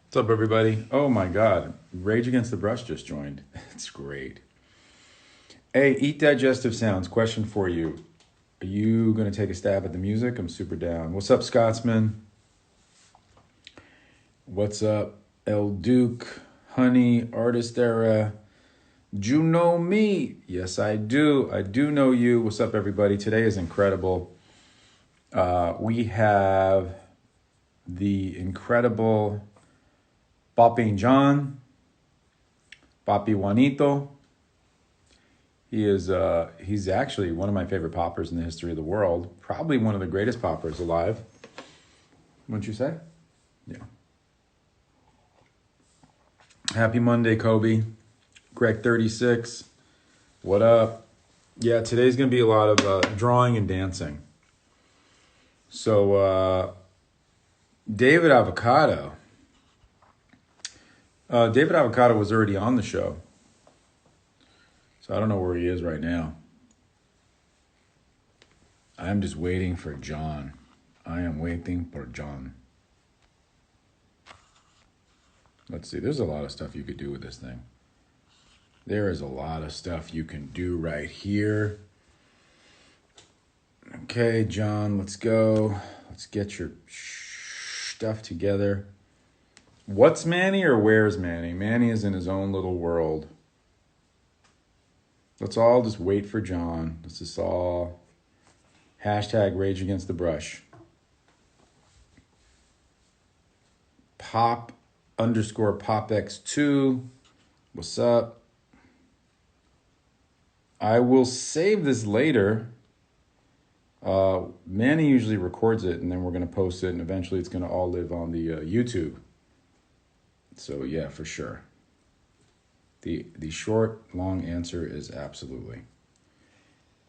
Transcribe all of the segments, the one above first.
What's up, everybody? Oh my God, Rage Against the Brush just joined. It's great. Hey, Eat Digestive Sounds. Question for you: Are you gonna take a stab at the music? I'm super down. What's up, Scotsman? What's up, El Duke, Honey, Artist Era? Do you know me? Yes, I do. I do know you. What's up, everybody? Today is incredible. We have the incredible Poppin John, Papi Juanito. He's actually one of my favorite poppers in the history of the world. Probably one of the greatest poppers alive. Wouldn't you say? Yeah. Happy Monday, Kobe. Greg 36. What up? Yeah, today's gonna be a lot of drawing and dancing. So David Avocado. David Avocado was already on the show. So I don't know where he is right now. I'm just waiting for John. I am waiting for John. Let's see. There's a lot of stuff you could do with this thing. There is a lot of stuff you can do right here. Okay, John, let's go. Let's get your stuff together. What's Manny or where's Manny? Manny is in his own little world. Let's all just wait for John. Let's just all hashtag Rage Against the Brush. Pop _ PopX2. What's up? I will save this later. Manny usually records it and then we're going to post it and eventually it's going to all live on the YouTube. So yeah, for sure. The short, long answer is absolutely.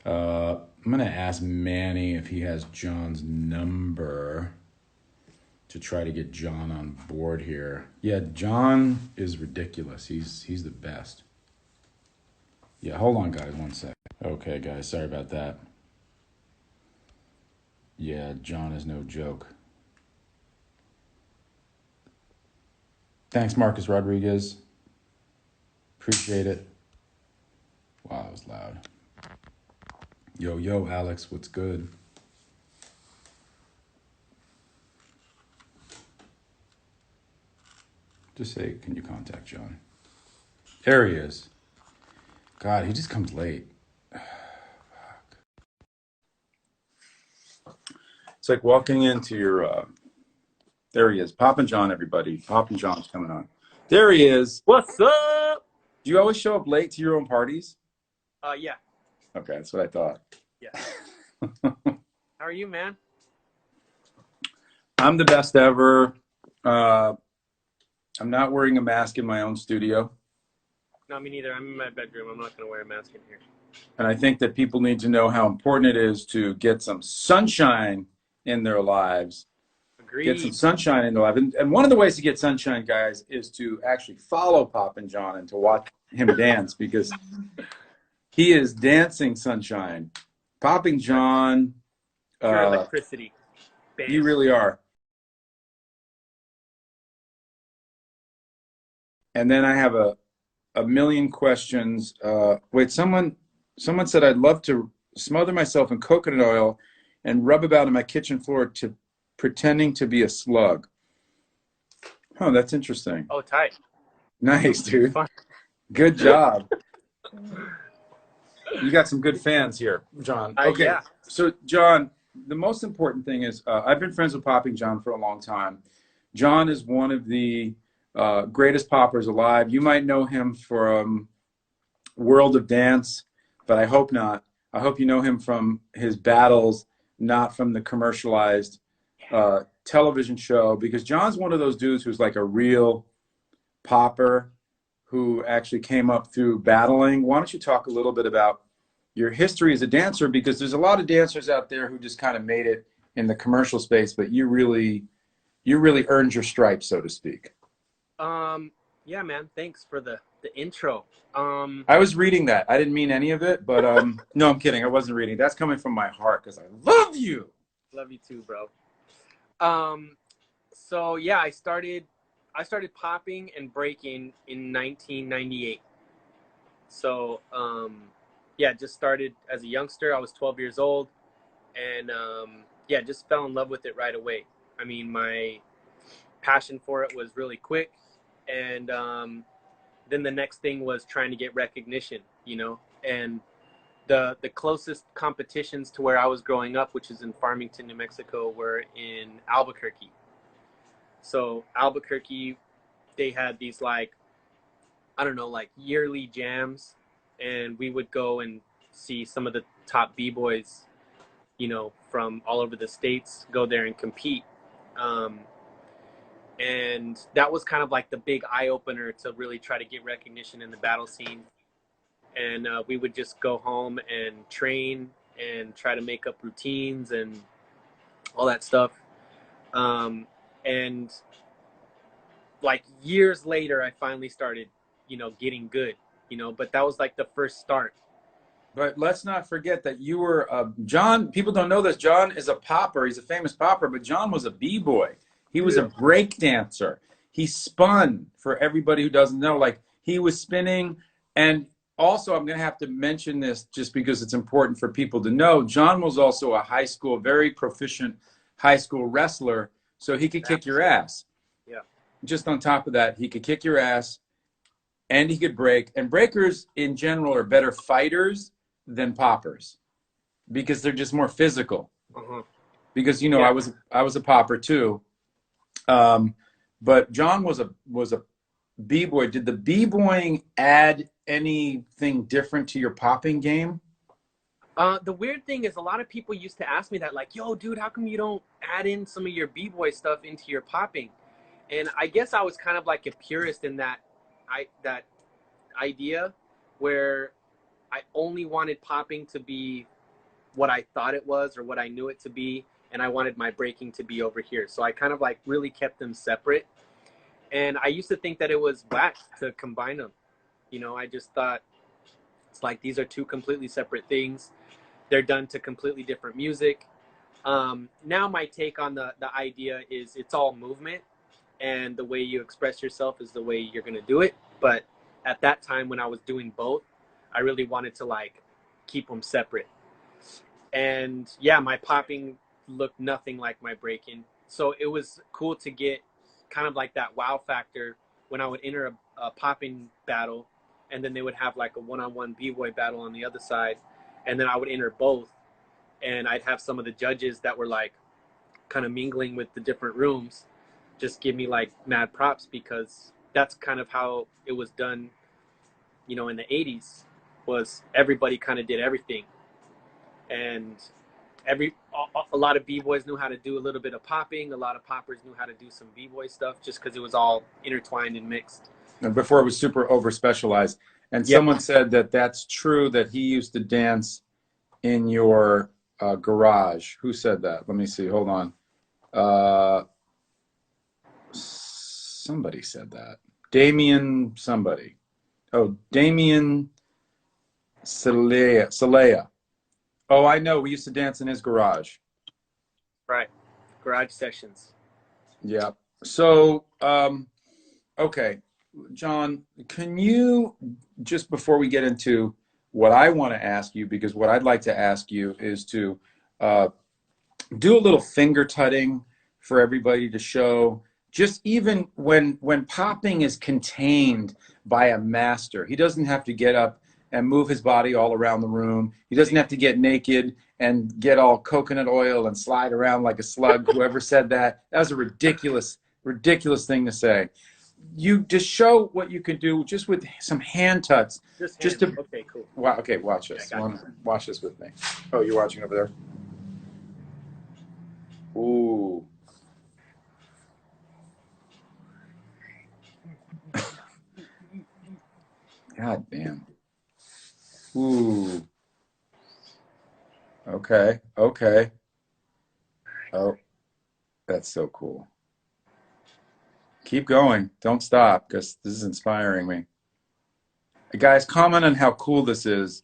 I'm going to ask Manny if he has John's number to try to get John on board here. Yeah, John is ridiculous. He's the best. Yeah, hold on, guys, one sec. Okay, guys, sorry about that. Yeah, John is no joke. Thanks, Marcus Rodriguez. Appreciate it. Wow, that was loud. Yo, Alex, what's good? Just say, can you contact John? There he is. God, he just comes late. It's like walking into your, there he is. Poppin' John, everybody. Poppin' John's coming on. There he is. What's up? Do you always show up late to your own parties? Yeah. Okay, that's what I thought. Yeah. How are you, man? I'm the best ever. I'm not wearing a mask in my own studio. No, me neither. I'm in my bedroom. I'm not going to wear a mask in here. And I think that people need to know how important it is to get some sunshine in their lives. Agreed. Get some sunshine in their life. And one of the ways to get sunshine, guys, is to actually follow Poppin' John and to watch him dance because he is dancing sunshine. Poppin' John. Pure electricity. Bam. You really are. And then I have a million questions. Wait, someone said I'd love to smother myself in coconut oil and rub about on my kitchen floor to pretending to be a slug. Oh, that's interesting. Oh, tight. Nice, dude. Good job. You got some good fans here, John. Okay, yeah. So John, the most important thing is I've been friends with Popping John for a long time. John is one of the greatest poppers alive. You might know him from World of Dance, but I hope not. I hope you know him from his battles, not from the commercialized television show, because John's one of those dudes who's like a real popper who actually came up through battling. Why don't you talk a little bit about your history as a dancer, because there's a lot of dancers out there who just kind of made it in the commercial space, but you really earned your stripes, so to speak. Yeah, man. Thanks for the intro. I was reading that. I didn't mean any of it, but no, I'm kidding. I wasn't reading. That's coming from my heart because I love you. Love you too, bro. So yeah, I started I started popping and breaking in 1998. So yeah, just started as a youngster. I was 12 years old, and yeah, just fell in love with it right away. I mean, my passion for it was really quick, and then the next thing was trying to get recognition, you know, and the closest competitions to where I was growing up, which is in Farmington, New Mexico, were in Albuquerque. So Albuquerque, they had these like, I don't know, like yearly jams, and we would go and see some of the top b-boys, you know, from all over the states go there and compete. Um, and that was kind of like the big eye opener to really try to get recognition in the battle scene. And we would just go home and train and try to make up routines and all that stuff. Um, and like years later, I finally started, you know, getting good, you know, but that was like the first start. But let's not forget that you were John. People don't know this. John is a popper. He's a famous popper, but John was a b-boy. He was a Yeah. break dancer. He spun, for everybody who doesn't know. Like, he was spinning. And also, I'm going to have to mention this just because it's important for people to know. John was also a high school, very proficient high school wrestler, so he could kick your ass. Yeah. Just on top of that, he could kick your ass and he could break. And breakers in general are better fighters than poppers because they're just more physical. Uh-huh. Because you know, Yeah. I was a popper too, but John was a b-boy. Did the b-boying add anything different to your popping game? The weird thing is a lot of people used to ask me that, like, yo, dude, how come you don't add in some of your b-boy stuff into your popping? And I guess I was kind of like a purist in that idea where I only wanted popping to be what I thought it was or what I knew it to be, and I wanted my breaking to be over here. So I kind of like really kept them separate. And I used to think that it was whack to combine them. You know, I just thought it's like these are two completely separate things. They're done to completely different music. Now my take on the idea is it's all movement, and the way you express yourself is the way you're gonna do it. But at that time when I was doing both, I really wanted to like keep them separate. And yeah, my popping looked nothing like my breaking. So it was cool to get kind of like that wow factor when I would enter a popping battle, and then they would have like a one-on-one b-boy battle on the other side, and then I would enter both, and I'd have some of the judges that were like kind of mingling with the different rooms just give me like mad props because that's kind of how it was done, you know, in the 80s was everybody kind of did everything. And a lot of b-boys knew how to do a little bit of popping, a lot of poppers knew how to do some b-boy stuff just because it was all intertwined and mixed. And before it was super over specialized. And Yeah. someone said that that's true, that he used to dance in your garage. Who said that? Let me see. Hold on. Uh, somebody said that. Damien somebody. Oh, Damien Salea. Oh, I know. We used to dance in his garage. Right. Garage sessions. Yeah. So, okay, John, can you, just before we get into what I want to ask you, because what I'd like to ask you is to uh, do a little finger tutting for everybody to show, just even when popping is contained by a master, he doesn't have to get up and move his body all around the room. He doesn't have to get naked and get all coconut oil and slide around like a slug. Whoever said that, that was a ridiculous thing to say. You just show what you can do just with some hand tuts. Just Just hands. to, Okay, cool. wow, okay, watch Yeah, I this. got you. Watch this with me. Oh, you're watching over there? Ooh. God damn. Ooh. Okay. Okay. Oh, that's so cool. Keep going. Don't stop because this is inspiring me. Guys, comment on how cool this is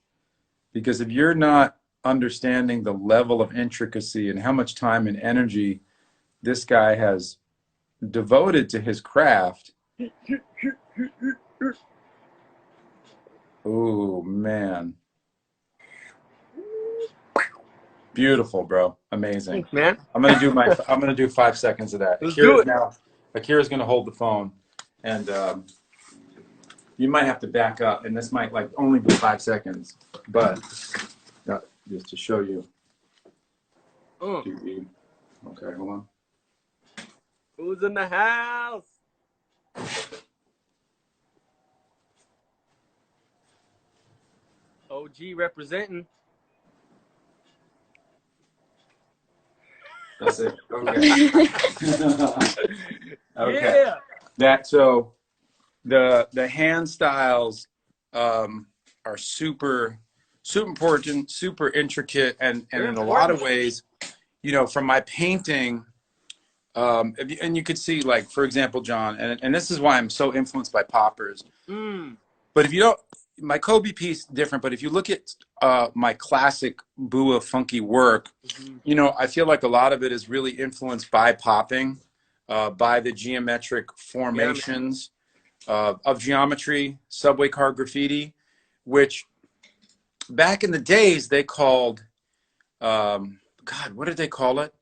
because if you're not understanding the level of intricacy and how much time and energy this guy has devoted to his craft. Oh man, beautiful, bro, amazing. Thanks, man. I'm gonna do 5 seconds of that. Let's do it. Akira's gonna hold the phone, and you might have to back up, and this might like only be 5 seconds, but just to show you. Okay, hold on. Who's in the house? OG representing. That's it. Okay. Okay. Yeah. So the hand styles are super important, super intricate, and in a lot of ways, you know, from my painting, and you could see, like, for example, John, and this is why I'm so influenced by poppers. But if you don't, my Kobe piece different, but if you look at my classic BUA funky work, you know, I feel like a lot of it is really influenced by popping, by the geometric formations of geometry, subway car graffiti, which back in the days they called, God, what did they call it?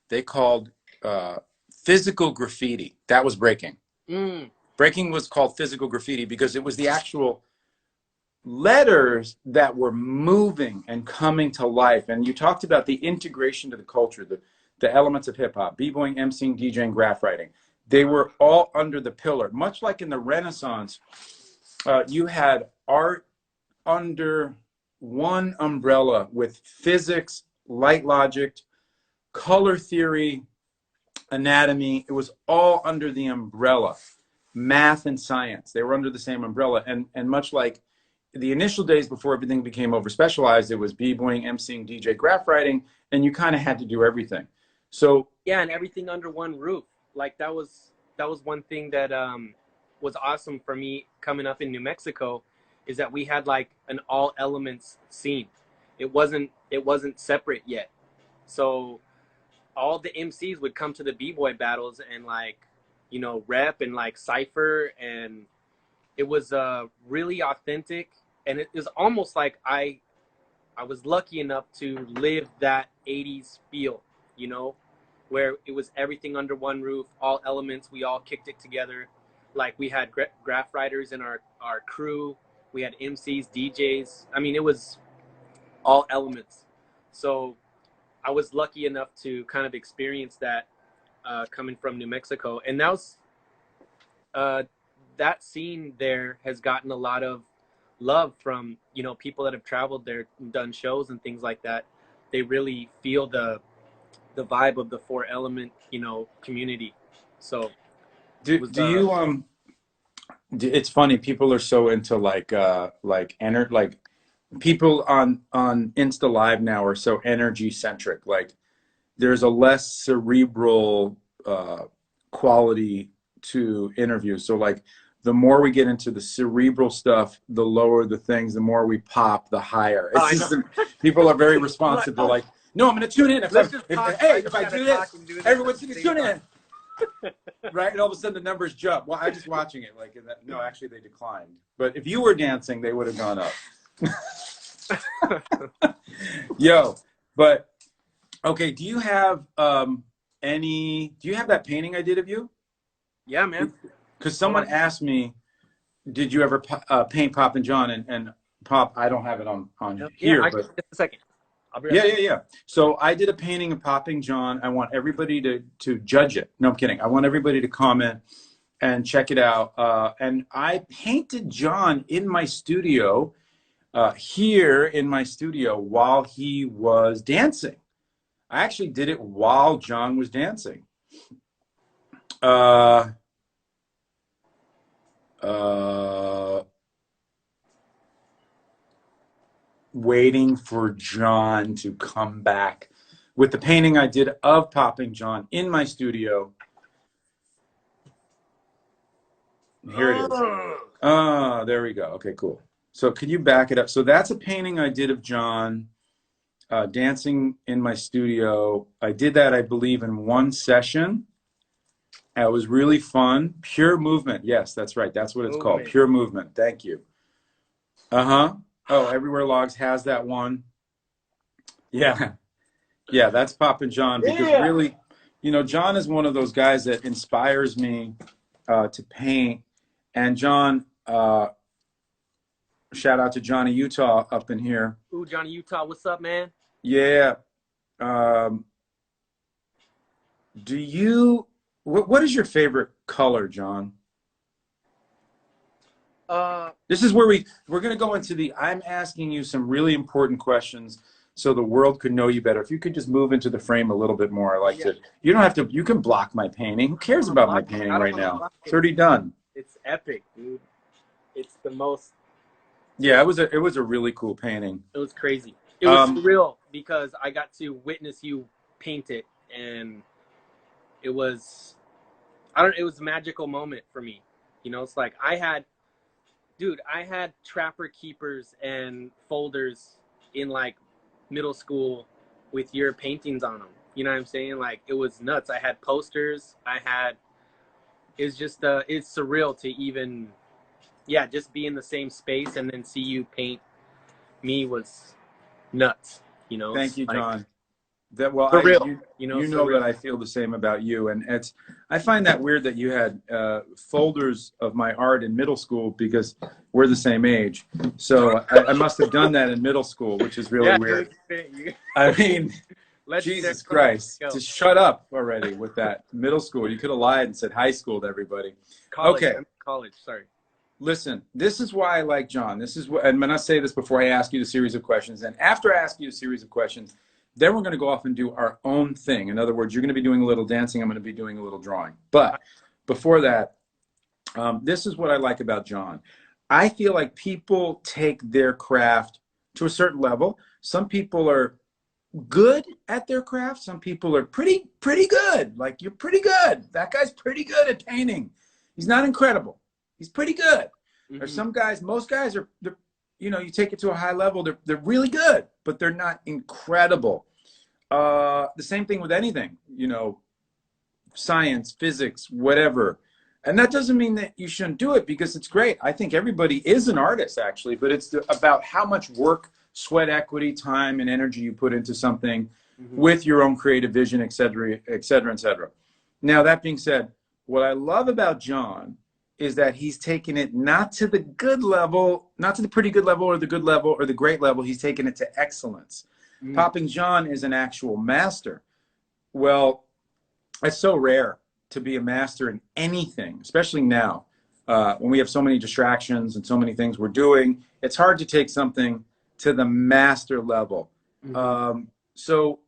They called physical graffiti. That was breaking. Breaking was called physical graffiti because it was the actual letters that were moving and coming to life. And you talked about the integration to the culture, the elements of hip hop, b-boying, emceeing, DJing, graph writing. They were all under the pillar. Much like in the Renaissance, you had art under one umbrella with physics, light logic, color theory, anatomy. It was all under the umbrella. Math and science, they were under the same umbrella. And much like the initial days before everything became over specialized, it was b-boying, emceeing, DJ, graph writing, and you kind of had to do everything. So yeah, and everything under one roof. Like that was one thing that was awesome for me coming up in New Mexico, is that we had like an all elements scene. It wasn't separate yet. So all the MCs would come to the b-boy battles and, like, you know, rep and like cypher, and it was really authentic. And it was almost like I was lucky enough to live that 80s feel, you know, where it was everything under one roof, all elements, we all kicked it together. Like we had graph writers in our crew, we had MCs, DJs. I mean, it was all elements. So I was lucky enough to kind of experience that coming from New Mexico. And that was, that scene there has gotten a lot of love from, you know, people that have traveled there, done shows and things like that. They really feel the vibe of the four element, you know, community. So it's funny, people are so into people on Insta Live now are so energy centric. Like there's a less cerebral quality to interviews. So like the more we get into the cerebral stuff, the lower the things, the more we pop, the higher. People are very responsive. They're like, no, I'm going to tune in. If I do this, everyone's going to tune in. Right? And all of a sudden the numbers jump. Well, I'm just watching it. Like, no, actually they declined. But if you were dancing, they would have gone up. Yo, but okay, do you have that painting I did of you? Yeah, man. Because someone asked me, did you ever paint Poppin John? And Pop, I don't have it on here. But just a second. I'll be right back. Yeah. So I did a painting of Poppin John. I want everybody to judge it. No, I'm kidding. I want everybody to comment and check it out. And I painted John in my studio, here in my studio, while he was dancing. I actually did it while John was dancing. Waiting for John to come back with the painting I did of Poppin John in my studio. Here it is. There we go. Okay, cool. So can you back it up? So that's a painting I did of John dancing in my studio. I did that, I believe, in one session. That was really fun. Pure movement. Yes, that's right. That's what it's called. Movement. Pure movement. Thank you. Uh-huh. Oh, Everywhere Logs has that one. Yeah. Yeah, that's Poppin' John because Yeah. really, John is one of those guys that inspires me to paint. And John, shout out to Johnny Utah up in here. Ooh, Johnny Utah, what's up, man? Yeah. Um, do you, what is your favorite color, John? Uh, This is where we're going to go into I'm asking you some really important questions so the world could know you better. If you could just move into the frame a little bit more, I like yeah. to. You don't have to. You can block my painting. Who cares about my painting I don't right want to now? block It's it. already done. It's epic, dude. It's the most. Yeah, it was a really cool painting. It was crazy. It was Um, surreal because I got to witness you paint it, and it was, I don't. It was a magical moment for me. It's like I had trapper keepers and folders in like middle school with your paintings on them. You know what I'm saying? Like it was nuts. I had posters. It's just it's surreal to even, yeah, just be in the same space and then see you paint me was nuts. Thank It's you, like John. That well, surreal. you know Surreal. that I feel the same about you, and I find that weird that you had folders of my art in middle school because we're the same age. So I must have done that in middle school, which is really Yeah, weird. dude. I mean, Legendary. Jesus Christ, Go. just shut up already with that middle school. You could have lied and said high school to everybody. College. Okay, I'm college. Sorry. listen, this is why I like John. This is what, and I'm going to say this before I ask you the series of questions. And after I ask you a series of questions, then we're going to go off and do our own thing. In other words, you're going to be doing a little dancing. I'm going to be doing a little drawing. But before that, this is what I like about John. I feel like people take their craft to a certain level. Some people are good at their craft. Some people are pretty good. Like you're pretty good. That guy's pretty good at painting. He's not incredible. He's pretty good. Or Mm-hmm. some guys, most guys are, you take it to a high level. They're really good, but they're not incredible. The same thing with anything, science, physics, whatever. And that doesn't mean that you shouldn't do it because it's great. I think everybody is an artist actually, but it's about how much work, sweat equity, time, and energy you put into something Mm-hmm. with your own creative vision, et cetera, et cetera, et cetera. Now, that being said, what I love about John is that he's taken it not to the good level, not to the pretty good level or the good level or the great level. He's taken it to excellence. Mm-hmm. Popping John is an actual master. Well, it's so rare to be a master in anything, especially now when we have so many distractions and so many things we're doing. It's hard to take something to the master level. Mm-hmm. So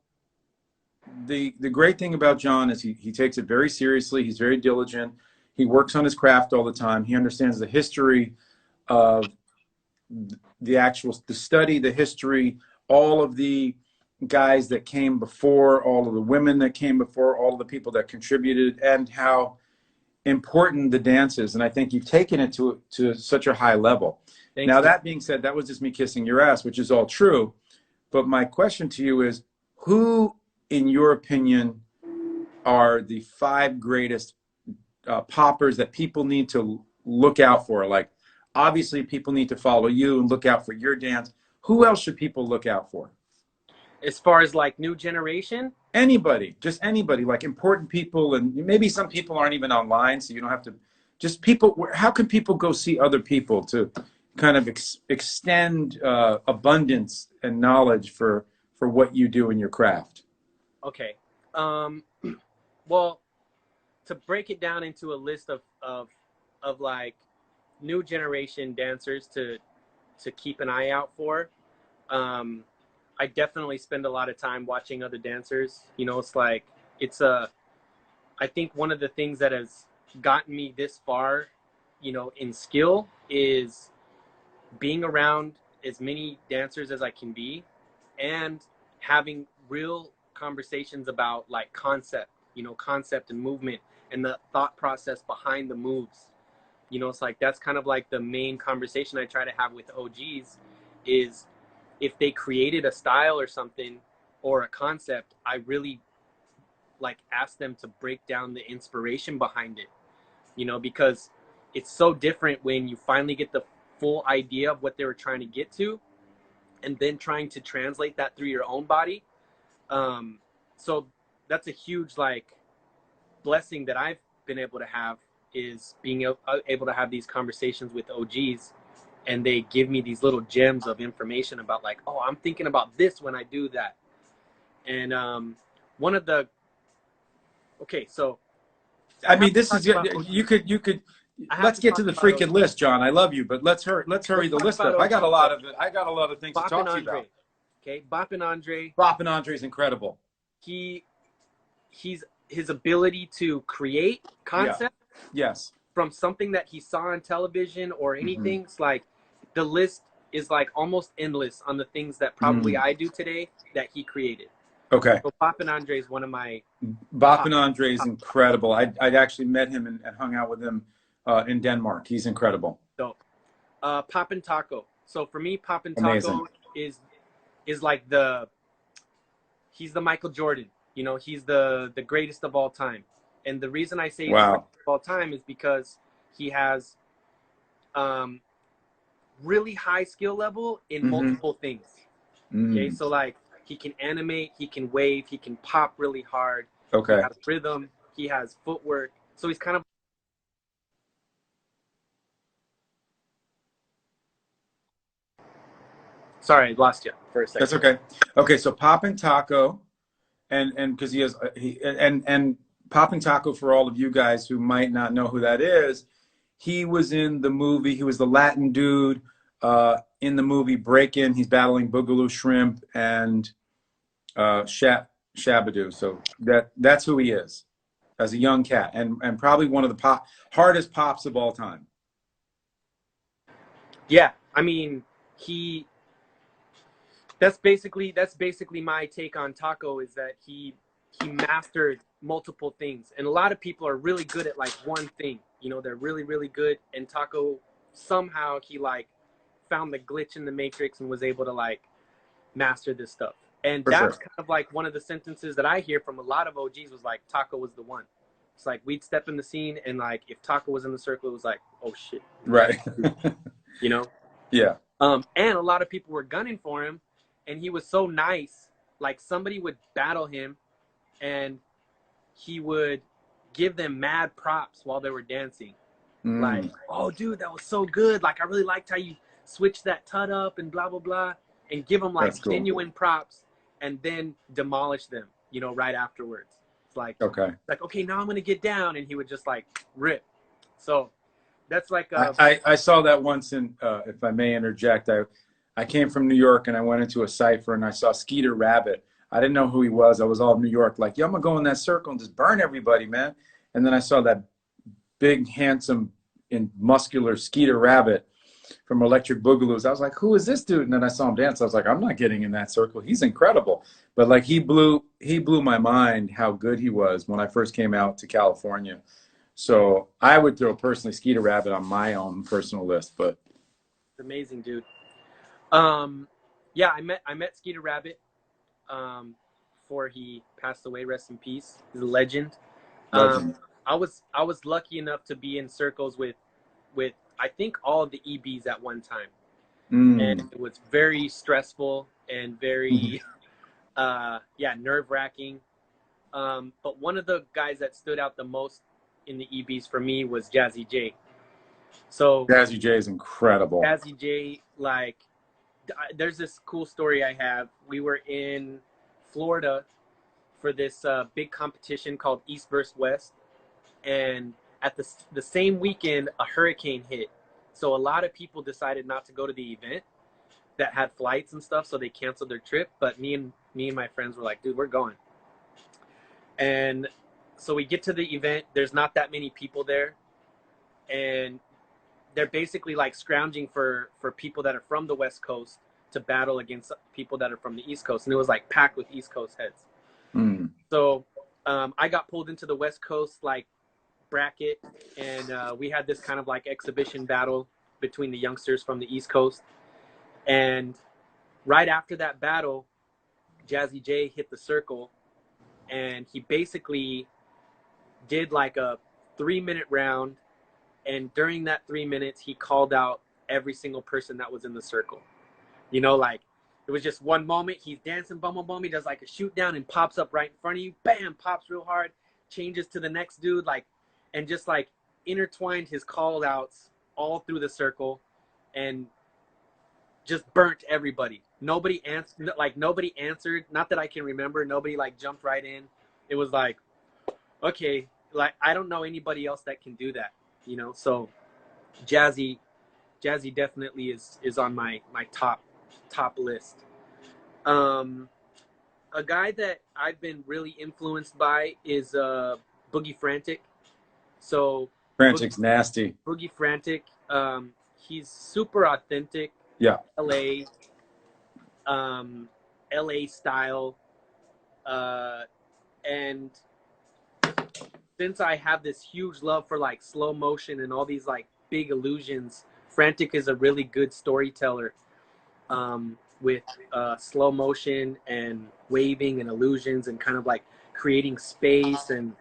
the great thing about John is he takes it very seriously. He's very diligent. He works on his craft all the time. He understands the history of the study, the history, all of the guys that came before, all of the women that came before, all of the people that contributed, and how important the dance is. And I think you've taken it to such a high level. Thanks, Now, dude. that being said, that was just me kissing your ass, which is all true. But my question to you is, who, in your opinion, are the 5 greatest poppers that people need to look out for? Like, obviously, people need to follow you and look out for your dance. Who else should people look out for? As far as like new generation, Anybody, just anybody, like important people, and maybe some people aren't even online, so you don't have to. Just people. How can people go see other people to kind of extend abundance and knowledge for what you do in your craft? okay. Well, to break it down into a list of like new generation dancers to keep an eye out for. I definitely spend a lot of time watching other dancers. It's like I think one of the things that has gotten me this far, in skill is being around as many dancers as I can be and having real conversations about like concept and movement and the thought process behind the moves. It's like that's kind of like the main conversation I try to have with OGs is if they created a style or something or a concept, I really like ask them to break down the inspiration behind it, you know, because it's so different when you finally get the full idea of what they were trying to get to, and then trying to translate that through your own body. So that's a huge like blessing that I've been able to have, is being able to have these conversations with OGs, and they give me these little gems of information about like, oh, I'm thinking about this when I do that. And one of the okay, so I I have mean, to this talk is about OG. you could I have let's to get to talk the about freaking OG. list, John. I love you, but let's hurry Let's the talk list about up. OG. So I got a lot of things to Poppin talk to you about. Andre, okay, Boppin Andre, Bopp and Andre is incredible. he he's his ability to create Yeah. concept Yes. from something that he saw on television or Mm-hmm. anything. It's like the list is like almost endless on the things that probably I do today that he created. Okay. So Poppin Andre is one of my Bopp top, and Andre is top. incredible. I'd actually met him and hung out with him in Denmark. He's incredible. So Poppin Taco. So for me, Poppin Amazing. Taco is like he's the Michael Jordan. You know, he's the greatest of all time. And the reason I say he's the Wow. greatest of all time is because he has really high skill level in multiple things. Okay, so like he can animate, he can wave, he can pop really hard. Okay. He has rhythm, he has footwork. So he's kind of. Sorry, I lost you for a second. That's okay. Okay, so Poppin' Taco, and because he has and Poppin' Taco, for all of you guys who might not know who that is, he was in the movie. He was the Latin dude in the movie Break In. He's battling Boogaloo Shrimp and Shabadoo. So that's who he is as a young cat, and probably one of the hardest pops of all time. Yeah, I mean, he. That's basically my take on Taco, is that he mastered multiple things, and a lot of people are really good at like one thing. You know, they're really really good, and Taco somehow he like found the glitch in the matrix and was able to like master this stuff. And For that's sure. kind of like one of the sentences that I hear from a lot of OGs was like, Taco was the one. It's like we'd step in the scene, and like if Taco was in the circle, it was like, oh shit, Right. you know. Yeah. And a lot of people were gunning for him, and he was so nice. Like somebody would battle him, and he would give them mad props while they were dancing. Like, oh dude, that was so good. Like I really liked how you switched that tut up and blah blah blah, and give them like That's cool. genuine props, and then demolish them, you know, right afterwards. It's like, okay, now I'm gonna get down, and he would just like rip. So that's like I saw that once in if I may interject, I came from New York and I went into a cipher and I saw Skeeter Rabbit. I didn't know who he was. I was all New York, like, yo, I'm gonna go in that circle and just burn everybody, man. And then I saw that big, handsome, and muscular Skeeter Rabbit from Electric Boogaloo. I was like, who is this dude? And then I saw him dance. I was like, I'm not getting in that circle. He's incredible. But like he blew my mind how good he was when I first came out to California. So I would throw personally Skeeter Rabbit on my own personal list, but it's amazing, dude. Yeah, I met Skeeter Rabbit before he passed away. Rest in peace. He's a legend. legend. I was lucky enough to be in circles with I think all of the EBs at one time, and it was very stressful and very nerve wracking. But one of the guys that stood out the most in the EBs for me was Jazzy J. So Jazzy J is incredible. Jazzy J, like, there's this cool story I have. We were in Florida for this big competition called East vs. West, and at the same weekend, a hurricane hit. So a lot of people decided not to go to the event that had flights and stuff, so they canceled their trip. But me and my friends were like, dude, we're going. And so we get to the event. There's not that many people there, and they're basically like scrounging for people that are from the West Coast to battle against people that are from the East Coast. And it was like packed with East Coast heads. So I got pulled into the West Coast like bracket, and we had this kind of like exhibition battle between the youngsters from the East Coast. And right after that battle, Jazzy J hit the circle, and he basically did like a 3-minute round, and during that 3 minutes he called out every single person that was in the circle. You know, like it was just one moment he's dancing, boom, boom, boom, he does like a shoot down and pops up right in front of you, bam, pops real hard, changes to the next dude, like, and just like intertwined his call outs all through the circle and just burnt everybody. Nobody answered, like nobody answered, not that I can remember. Nobody like jumped right in. It was like, okay, like I don't know anybody else that can do that, you know. So Jazzy definitely is on my top list. A guy that I've been really influenced by is Boogie Frantic. So Frantic's nasty. Boogie Frantic, he's super authentic. Yeah. LA, LA style, and since I have this huge love for like slow motion and all these like big illusions, Frantic is a really good storyteller, with slow motion and waving and illusions and kind of like creating space and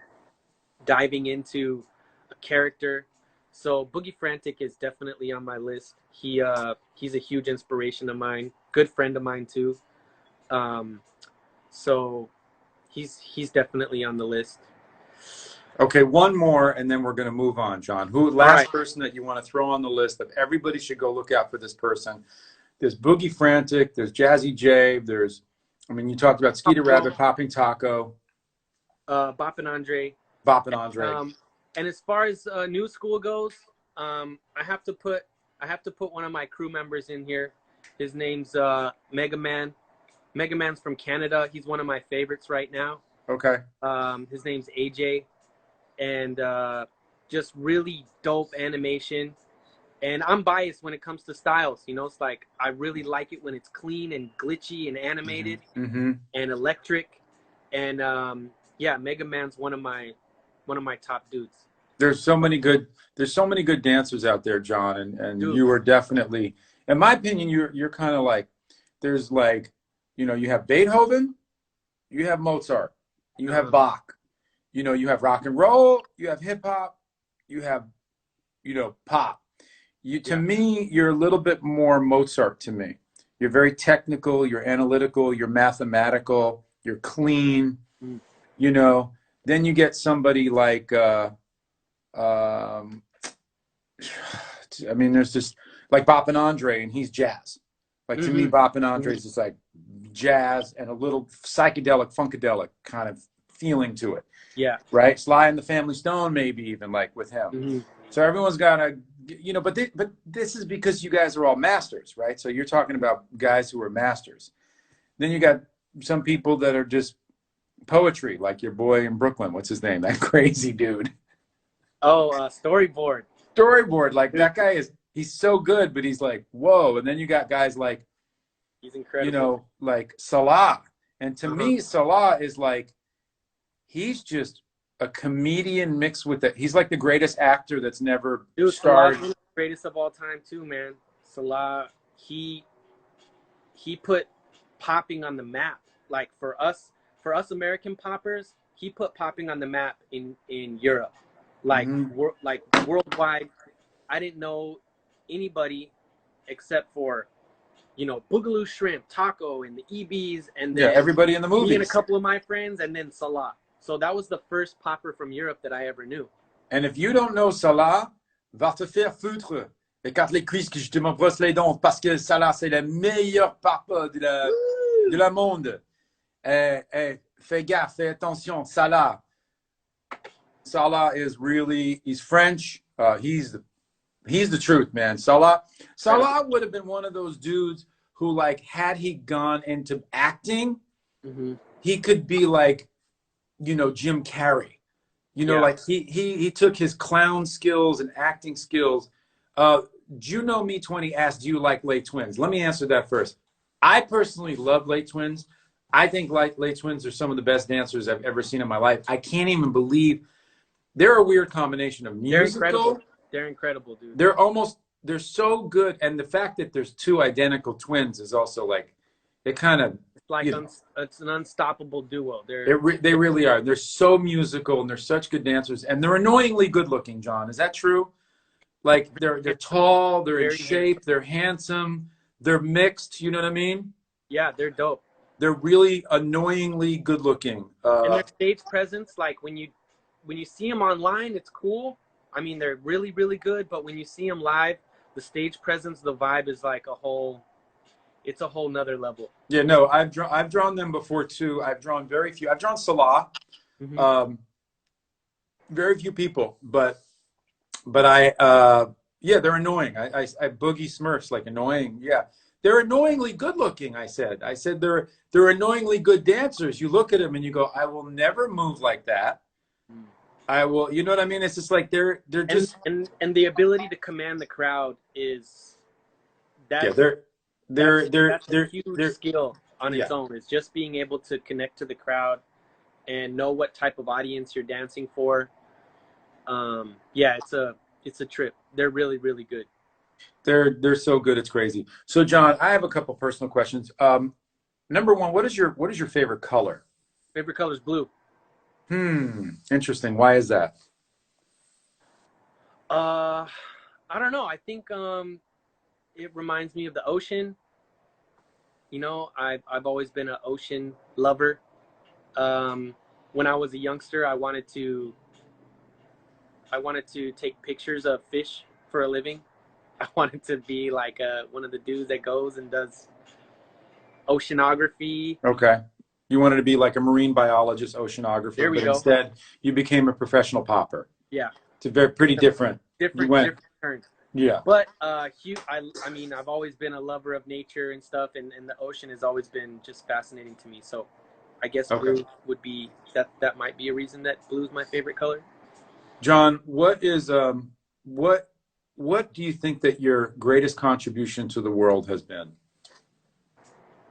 diving into a character. So Boogie Frantic is definitely on my list. He's a huge inspiration of mine, good friend of mine too. So he's definitely on the list. Okay, one more, and then we're going to move on, John. Last person that you want to throw on the list that everybody should go look out for this person? There's Boogie Frantic, there's Jazzy J, you talked about Skeeter Rabbit, Popping Taco. Boppin' Andre. Boppin' Andre. And as far as new school goes, I have to put one of my crew members in here. His name's Mega Man. Mega Man's from Canada. He's one of my favorites right now. Okay. His name's AJ, and just really dope animation. And I'm biased when it comes to styles. You know, it's like I really like it when it's clean and glitchy and animated and electric. And yeah, Mega Man's one of my top dudes. There's so many good dancers out there, John, and you are definitely, in my opinion, you're kind of like, there's like, you know, you have Beethoven, you have Mozart, you have Bach, you know, you have rock and roll, you have hip hop, you have, you know, pop. To me, you're a little bit more Mozart to me. You're very technical, you're analytical, you're mathematical, you're clean, you know. Then you get somebody like, there's just like Boppin' Andre, and he's jazz. Like to me, Boppin' Andre is just like jazz and a little psychedelic, funkadelic kind of feeling to it. Yeah. Right? Sly and the Family Stone, maybe even like with him. So everyone's got to, you know, but this is because you guys are all masters, right? So you're talking about guys who are masters. Then you got some people that are just poetry, like your boy in Brooklyn. What's his name? That crazy dude. Oh, Storyboard. Storyboard. Like that guy he's so good, but he's like, whoa. And then you got guys like, he's incredible. You know, like Salah. And to me, Salah is like, he's just a comedian mixed with it. He's like the greatest actor that's never starred. Salah's the greatest of all time too, man. Salah, he put popping on the map. Like for us American poppers, he put popping on the map in Europe. Like like worldwide. I didn't know anybody except for, you know, Boogaloo Shrimp, Taco, and the EBs, and then everybody in the movies. Me and a couple of my friends, and then Salah. So that was the first popper from Europe that I ever knew. And if you don't know Salah, va te faire foutre. Écarte les cuisses que je te me brosse les dents parce que Salah, c'est le meilleur papa de la monde. Fais gaffe, fais attention, Salah. Salah is really, he's French. He's the truth, man. Salah would have been one of those dudes who, like, had he gone into acting, he could be like, you know, Jim Carrey. You know, like he took his clown skills and acting skills. Juno Me 20 asked, do you like Late Twins? Let me answer that first. I personally love Late Twins. I think Late Twins are some of the best dancers I've ever seen in my life. I can't even believe they're a weird combination of musical. They're incredible, dude. They're so good. And the fact that there's two identical twins is also like, it kind of like you know, it's an unstoppable duo. they really are. They're so musical and they're such good dancers and they're annoyingly good looking, John. Is that true? Like they're tall, they're in very handsome. shape, they're handsome, they're mixed. You know what I mean? Yeah, they're dope. They're really annoyingly good looking. And their stage presence, like when you see them online, it's cool. I mean, they're really really good. But when you see them live, the stage presence, the vibe is like a whole. It's a whole nother level. Yeah, no, I've drawn them before too. I've drawn very few. I've drawn Salah, Mm-hmm. um, very few people, but I yeah, they're annoying. I boogie Smurfs like annoying. Yeah, they're annoyingly good looking. I said they're annoyingly good dancers. You look at them and you go, I will never move like that. I will. You know what I mean? It's just like they're just And the ability to command the crowd is yeah. that that's a huge They're skill on yeah. its own. It's just being able to connect to the crowd and know what type of audience you're dancing for. Yeah, it's a trip. They're really really good. They're so good. It's crazy. So John, I have a couple personal questions. Number one, what is your favorite color? Favorite color is blue. Interesting. Why is that? Uh, I don't know. I think it reminds me of the ocean. You know, I've always been an ocean lover. When I was a youngster, I wanted to take pictures of fish for a living. I wanted to be like one of the dudes that goes and does oceanography. Okay. You wanted to be like a marine biologist, oceanographer, There we but go. instead you became a professional popper. Yeah, It's a very pretty different. You went, different turn. yeah. But I mean, I've always been a lover of nature and stuff, and the ocean has always been just fascinating to me. So, I guess Okay. blue would be that. That might be a reason that blue is my favorite color. John, what do you think that your greatest contribution to the world has been?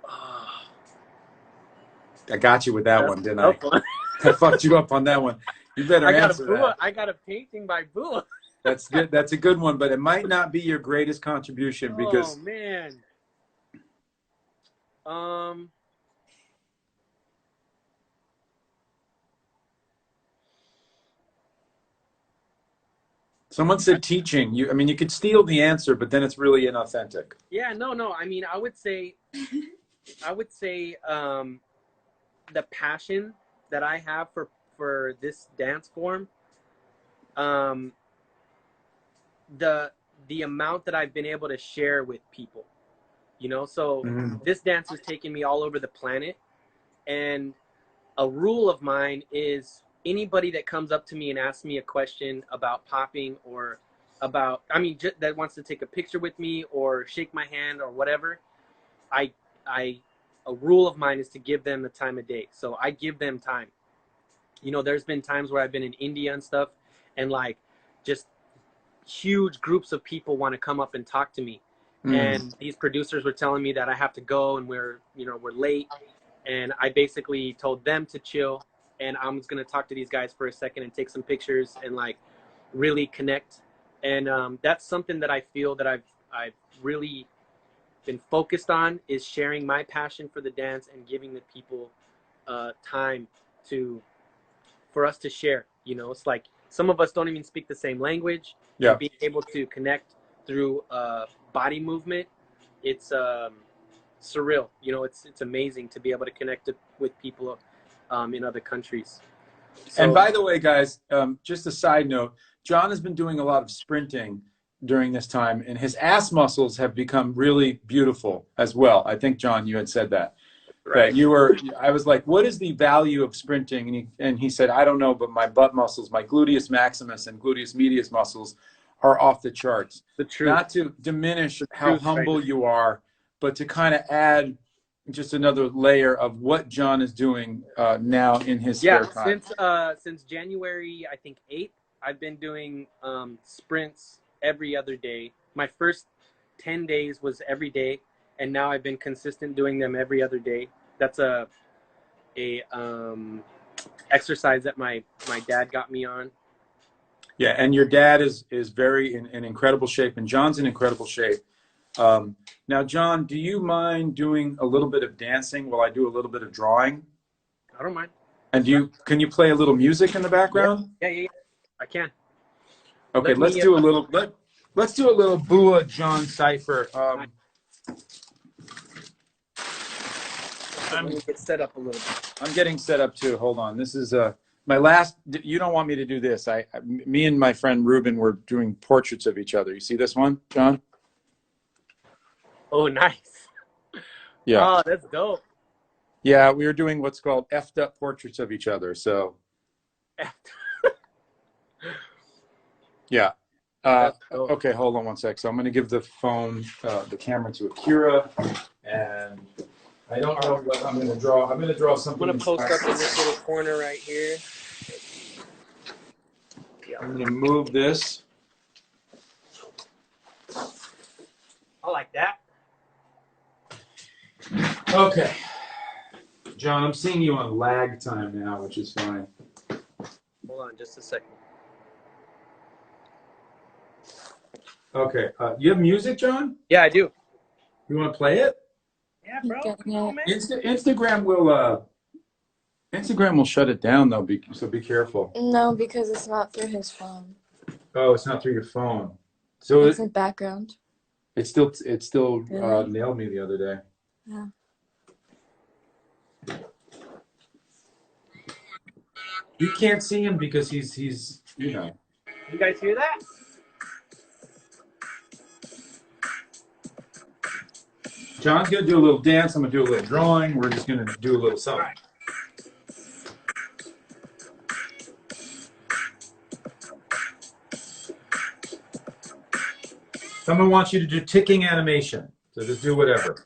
Oh, I got you with that that's one, didn't a I? tough one. I fucked you up on that one. You better answer that. I got a painting by BUA. That's good. That's a good one, but it might not be your greatest contribution Oh because man. Um. someone said teaching. I mean, you could steal the answer, but then it's really inauthentic. Yeah. No. I mean, I would say, the passion that I have for this dance form, um, the amount that I've been able to share with people, you know. So this dance has taken me all over the planet, and a rule of mine is anybody that comes up to me and asks me a question about popping or about, I mean, that wants to take a picture with me or shake my hand or whatever, I a rule of mine is to give them the time of day. So I give them time. You know, there's been times where I've been in India and stuff, and like just huge groups of people want to come up and talk to me. And these producers were telling me that I have to go and we're late. And I basically told them to chill. And I was going to talk to these guys for a second and take some pictures and like really connect. And that's something that I feel that I've really been focused on, is sharing my passion for the dance and giving the people time for us to share. You know, it's like some of us don't even speak the same language. Yeah. And being able to connect through body movement, it's surreal. You know, it's amazing to be able to connect with people in other countries. So, And by the way, guys, just a side note, John has been doing a lot of sprinting during this time, and his ass muscles have become really beautiful as well. I think, John, you had said that. right. I was like, what is the value of sprinting? And he said, I don't know, but my butt muscles, my gluteus maximus and gluteus medius muscles are off the charts. The truth. Not to diminish how humble right. you are, but to kind of add just another layer of what John is doing now in his spare time. Since January, I think 8th, I've been doing sprints every other day. My first 10 days was every day, and now I've been consistent doing them every other day. That's a exercise that my dad got me on. Yeah, and your dad is very in incredible shape, and John's in incredible shape. Now, John, do you mind doing a little bit of dancing while I do a little bit of drawing? I don't mind. And can you play a little music in the Yeah, background? yeah. I can. Okay, Let me let's do a little BUA John cipher. nice. Let me get set up a little bit. I'm getting set up too. Hold on. This is my last. You don't want me to do this. Me and my friend Ruben were doing portraits of each other. You see this one, John? Oh, nice. Yeah. Oh, that's dope. Yeah, we were doing what's called effed up portraits of each other. So, yeah. That's dope. Okay, hold on one sec. So I'm going to give the phone, the camera to Akira, and I don't know what I'm going to draw. I'm going to draw something. I'm gonna post up in this little corner right here. I'm going to move this. I like that. Okay. John, I'm seeing you on lag time now, which is fine. Hold on just a second. Okay. You have music, John? Yeah, I do. You want to play it? Yeah, bro. Come on, man. Instagram will shut it down though, so be careful. No, because it's not through his phone. Oh, it's not through your phone. So It's in background. it still Really? nailed me the other day. Yeah. You can't see him because he's you know. You guys hear that? John's gonna do a little dance. I'm gonna do a little drawing. We're just gonna do a little something. Right. Someone wants you to do ticking animation, so just do whatever.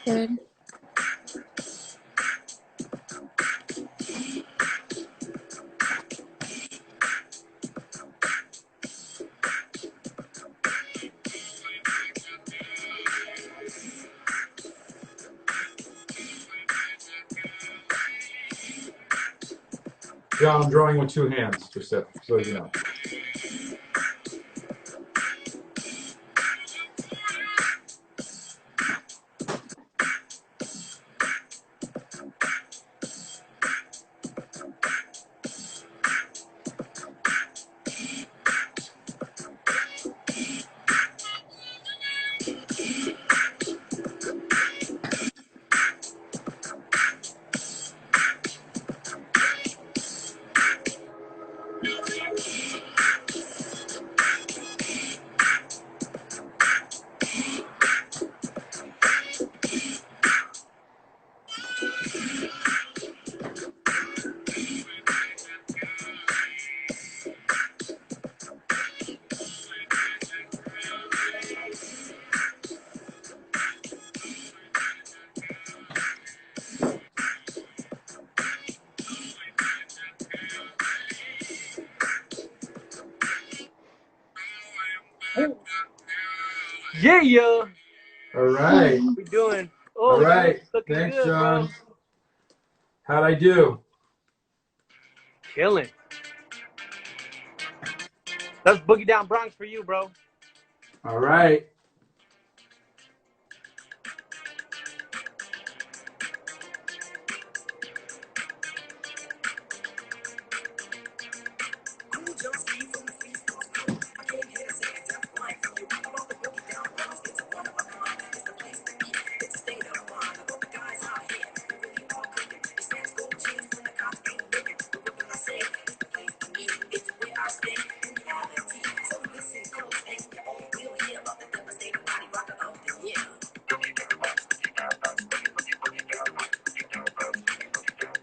Good. John, I'm drawing with two hands, just so you know. Yeah. All right. How we doing? All Oh, right. dude, looking Thanks, good, John. bro. How'd I do? Killing. That's Boogie Down Bronx for you, bro. All right.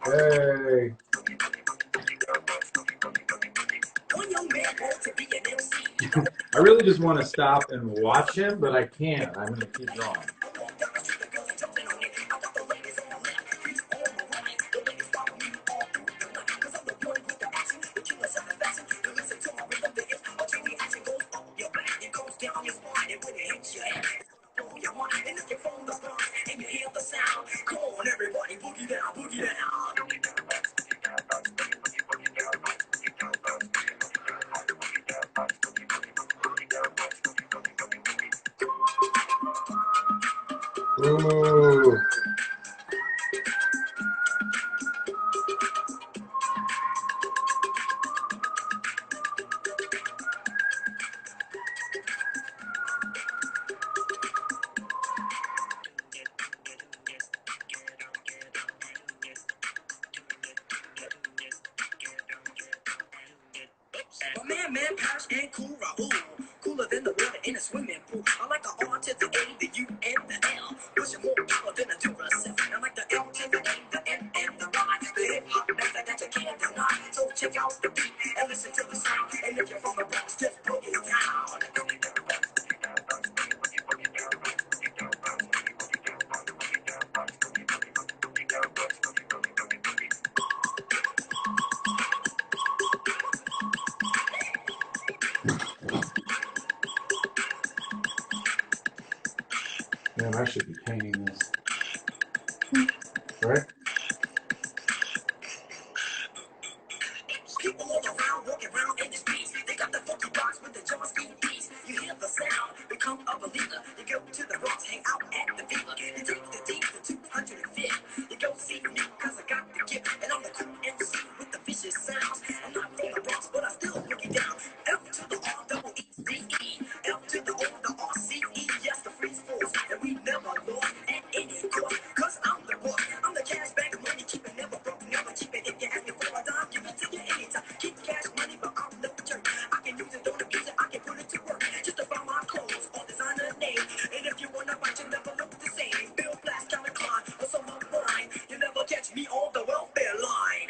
Hey. I really just want to stop and watch him, but I can't. I'm going to keep going. Ooh. My man, Pash and cool Raul. Cooler than the water in a swimming pool. I like the R to the A, the U, and the L. Pushing more power than a Duracell. I like the L to the A, the N, and the Y. The hip hop method that you can't deny. So check out the beat and listen to the sound. And if you're from the Bronx, just boogie down. Man, I should be painting this. Right? People all around, walking around in the streets. They got the funky box with the John Speed beats. You hear the sound, become a believer. You go to the Bronx, hang out at the Villa. You take the D, the 205th. You go see me, cause I got the gift. And I'm the cool MC with the vicious sounds. I'm not from the Bronx, but I still look it down. F to the R, double E, D, E. F to the O, the R, C, E. Yes, the freeze force. And we never lost at any cost. Cause I'm the boss. I'm the cash bag of money, keep it never broke, never cheap it. If you ask me for a dime, give it to you anytime. Keep cash money, but I'm the jerk. I can use it, don't abuse it, I can put it to work. Just to buy my clothes or designer name. And if you wanna buy, you never look the same. Bill Blass, Calvin Klein, or some of mine. You never catch me on the welfare line.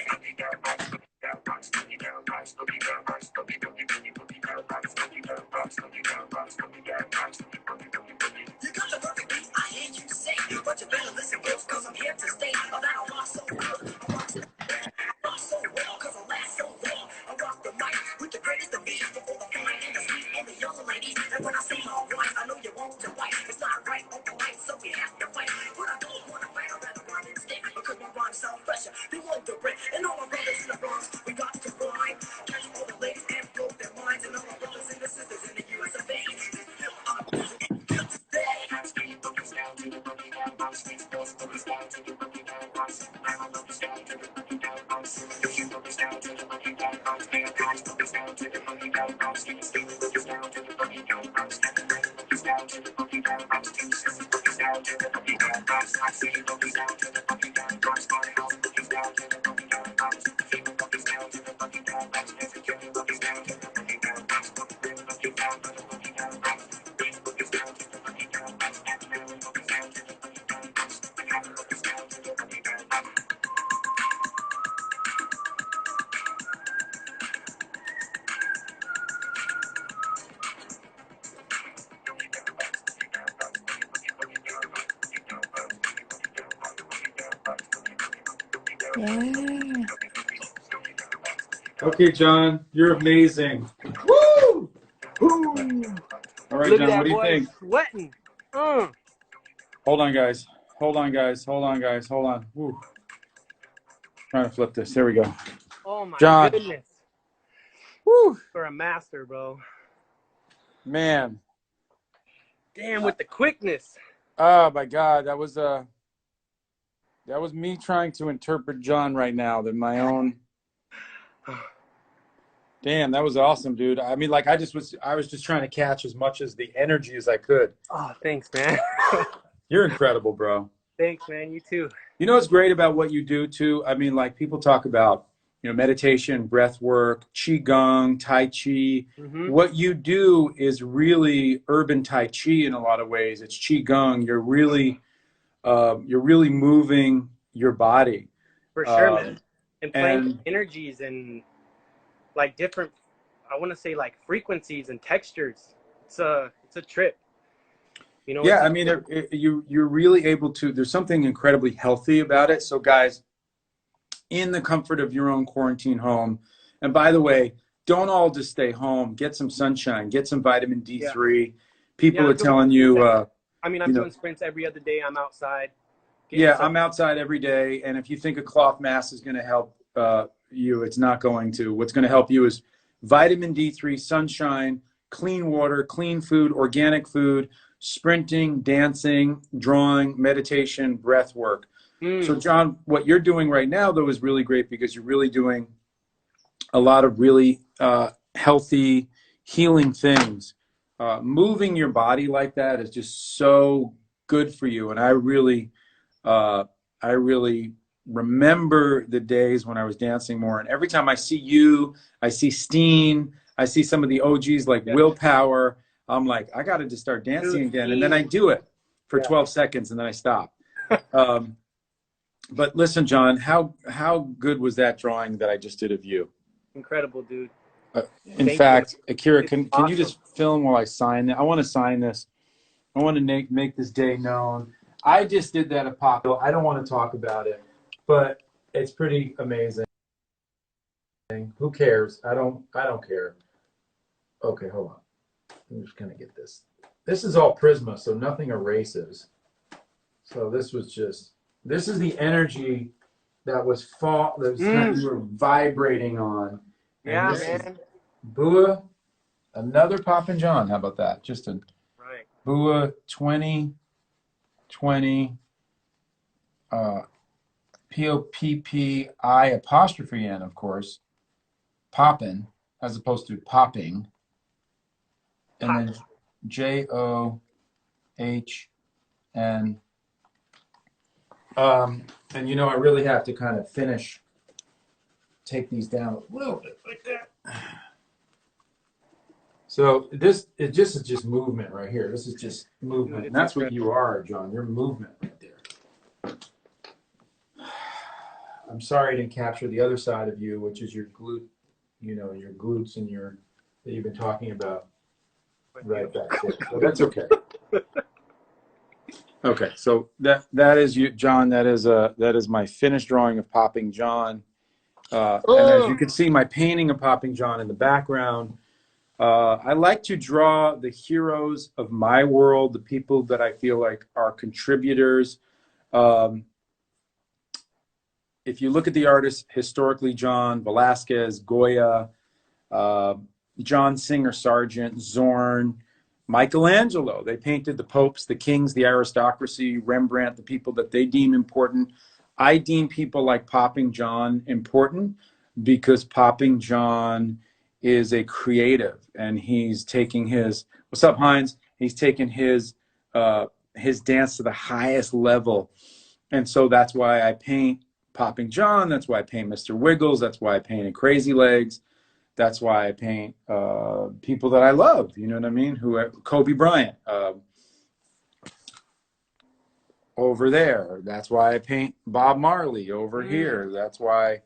You got the perfect beats, I hear you say. But you better listen, girls, cause I'm here to stay. Oh, that I rock so good, I rock so well, cause I last so long. I rock the mic with the greatest of me. For all the fine and the sweet and the young ladies. And when I say my rhyme, I know you want to fight. It's not right or polite, so we have to fight. But I don't wanna fight, I'd rather rhyme instead. Because my rhymes sound fresher, they want the bread. And all my brothers in the Bronx, we got to rhyme. Catch all the ladies and blow their minds. And all my brothers and the sisters in the US of A. Yeah. Okay, John, you're amazing. Woo! Woo! All right, Look at John, what that do you boy think? sweating. Hold on, guys. Hold on, guys. Hold on, guys. Hold on. Woo. Trying to flip this. There we go. Oh my John. goodness. Woo. For a master, bro. Man. Damn, with the quickness. Oh my God, that was me trying to interpret John right now. That my own. Damn, that was awesome, dude. I mean, like I was just trying to catch as much as the energy as I could. Oh, thanks, man. You're incredible, bro. Thanks, man. You too. You know what's great about what you do too? I mean, like people talk about, meditation, breath work, qigong, tai chi. Mm-hmm. What you do is really urban tai chi in a lot of ways. It's qigong. You're really moving your body. For sure, man. And playing with And energies and like different, I want to say like frequencies and textures. It's a trip. yeah, I mean, you're really able to. There's something incredibly healthy about it. So, guys, in the comfort of your own quarantine home, and by the way, don't all just stay home. Get some sunshine. Get some vitamin D3. Yeah. People Yeah, are telling you. I'm doing sprints every other day. I'm outside. Yeah, I'm outside every day, and if you think a cloth mask is going to help you, it's not going to. What's going to help you is vitamin D3, sunshine, clean water, clean food, organic food, sprinting, dancing, drawing, meditation, breath work. So, John, what you're doing right now, though, is really great because you're really doing a lot of really healthy, healing things. Moving your body like that is just so good for you, and I really remember the days when I was dancing more. And every time I see you, I see Steen, I see some of the OGs like Willpower, I'm like, I got to just start dancing again. And then I do it for 12 seconds and then I stop. But listen, John, how good was that drawing that I just did of you? Incredible, dude. In fact, Akira, can you just film while I sign it? I want to sign this. I want to make this day known. I just did that at Poppin. I don't want to talk about it, but it's pretty amazing. Who cares? I don't care. Okay, hold on. I'm just gonna get this. This is all Prisma, so nothing erases. So this is the energy that was you were vibrating on. Yeah, man. BUA, another Poppin John. How about that? Just a BUA 2020 POPPI apostrophe N, of course, Poppin, as opposed to popping, and then JOHN. And I really have to kind of take these down a little bit like that. So this is just movement right here. This is just movement. And that's what you are, John. You're movement right there. I'm sorry I didn't capture the other side of you, which is your glute, your glutes and that you've been talking about right back there. So that's okay. Okay, so that is you, John. That is my finished drawing of Popping John. And as you can see, my painting of Popping John in the background. I like to draw the heroes of my world, the people that I feel like are contributors. If you look at the artists historically, John Velasquez, Goya, John Singer Sargent, Zorn, Michelangelo, they painted the popes, the kings, the aristocracy, Rembrandt, the people that they deem important. I deem people like Popping John important because Popping John is a creative, and he's taking what's up, Heinz? He's taking his dance to the highest level. And so that's why I paint Popping John. That's why I paint Mr. Wiggles. That's why I painted Crazy Legs. That's why I paint people that I love. You know what I mean? Kobe Bryant over there. That's why I paint Bob Marley over here. That's why,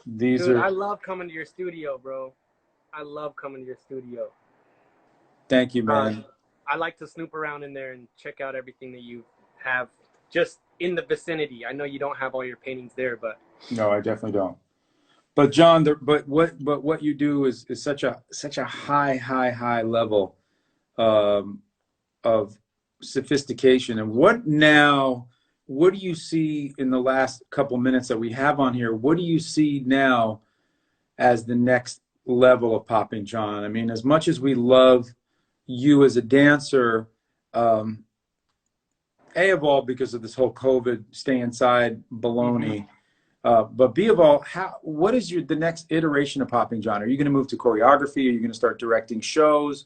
these Dude, are. I love coming to your studio, bro. I love coming to your studio. Thank you, man. I like to snoop around in there and check out everything that you have just in the vicinity. I know you don't have all your paintings there, but No, I definitely don't. But John, what you do is such a high level of sophistication. And what do you see in the last couple minutes that we have on here? What do you see now as the next level of Poppin' John? I mean, as much as we love you as a dancer, A of all because of this whole COVID stay inside baloney. But B of all, what is the next iteration of Poppin' John? Are you going to move to choreography? Are you going to start directing shows?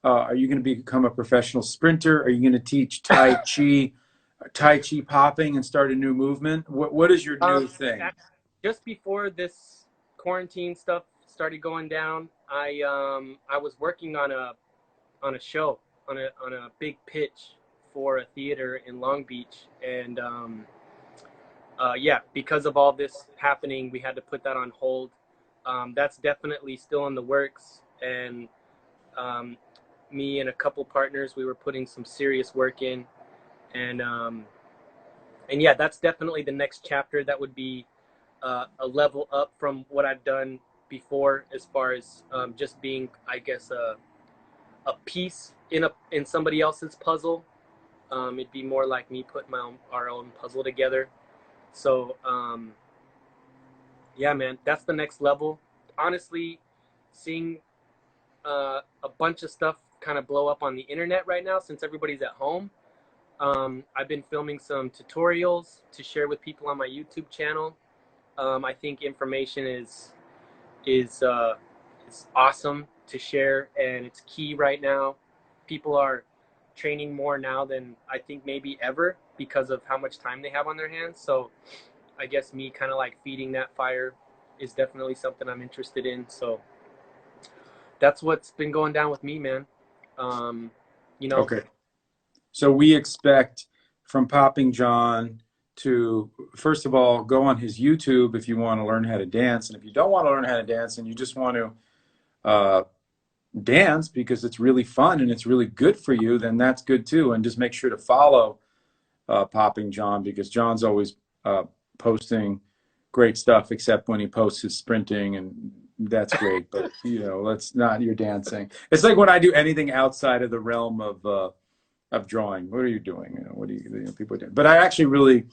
Are you going to become a professional sprinter? Are you going to teach Tai Chi popping and start a new movement? What is your new thing? Just before this quarantine stuff started going down, I was working on a show on a big pitch for a theater in Long Beach, and yeah, because of all this happening, we had to put that on hold. That's definitely still in the works, and me and a couple partners, we were putting some serious work in, and yeah, that's definitely the next chapter. That would be a level up from what I've done before, as far as just being, I guess, a piece in somebody else's puzzle. It'd be more like me putting our own puzzle together. So yeah, man, that's the next level. Honestly, seeing a bunch of stuff kind of blow up on the internet right now, since everybody's at home. I've been filming some tutorials to share with people on my YouTube channel. I think information is awesome to share, and it's key right now. People are training more now than I think maybe ever, because of how much time they have on their hands. So I guess me kind of like feeding that fire is definitely something I'm interested in. So that's what's been going down with me, man. You know. Okay. So we expect from Poppin' John to, first of all, go on his YouTube if you want to learn how to dance. And if you don't want to learn how to dance and you just want to dance because it's really fun and it's really good for you, then that's good too. And just make sure to follow Poppin' John, because John's always posting great stuff, except when he posts his sprinting, and that's great. But, you know, that's not your dancing. It's like when I do anything outside of the realm of drawing. What are you doing? You know, what do you know, people are doing? But I actually really,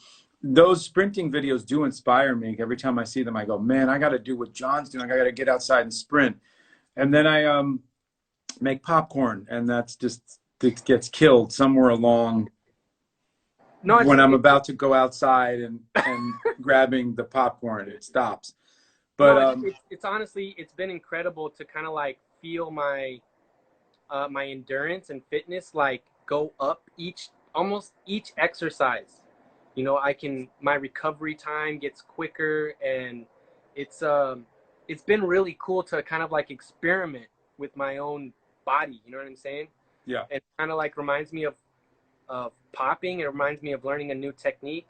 those sprinting videos do inspire me. Every time I see them, I go, man, I got to do what John's doing. I got to get outside and sprint. And then I make popcorn, and that's just, it gets killed somewhere along when I'm about to go outside and grabbing the popcorn. It stops. But it's honestly, it's been incredible to kind of like feel my my endurance and fitness like go up almost each exercise. You know, my recovery time gets quicker, and it's been really cool to kind of like experiment with my own body. You know what I'm saying? Yeah. It kind of like reminds me of popping. It reminds me of learning a new technique.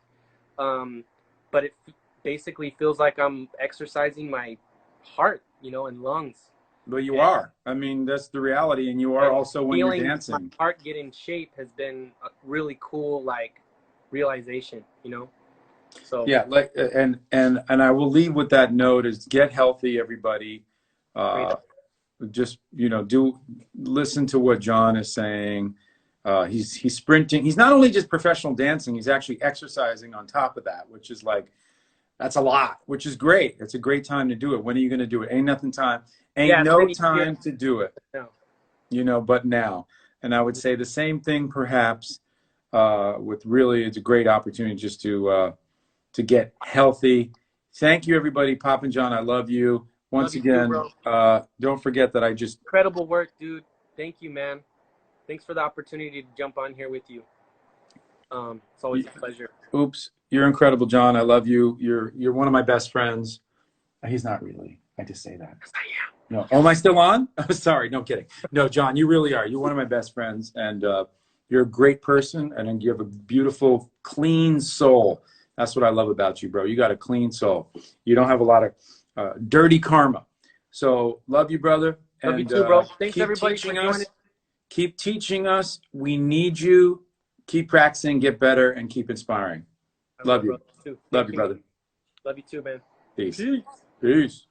But it basically feels like I'm exercising my heart, you know, and lungs. But you are. I mean, that's the reality, and you are also when you're dancing. My heart get in shape has been a really cool like realization, you know. So yeah, like and I will leave with that note: is get healthy, everybody. Just, you know, listen to what John is saying. He's sprinting. He's not only just professional dancing; he's actually exercising on top of that, which is like, that's a lot, which is great. It's a great time to do it. When are you going to do it? Ain't nothing time. Ain't no time to do it. No. You know, but now. And I would say the same thing, perhaps, with really, it's a great opportunity just to get healthy. Thank you, everybody. Poppin' John, I love you. Once again, don't forget that incredible work, dude. Thank you, man. Thanks for the opportunity to jump on here with you. It's always a pleasure. Oops. You're incredible, John. I love you. You're one of my best friends. He's not really. I just say that. Yes, I am. No. Oh, am I still on? Oh, sorry. No kidding. No, John, you really are. You're one of my best friends, and you're a great person, and you have a beautiful, clean soul. That's what I love about you, bro. You got a clean soul. You don't have a lot of dirty karma. So love you, brother. Love you too, bro. Thanks everybody for joining us. Keep teaching us. We need you. Keep practicing, get better, and keep inspiring. Love you. Love you, brother. Love you too, man. Peace. Peace.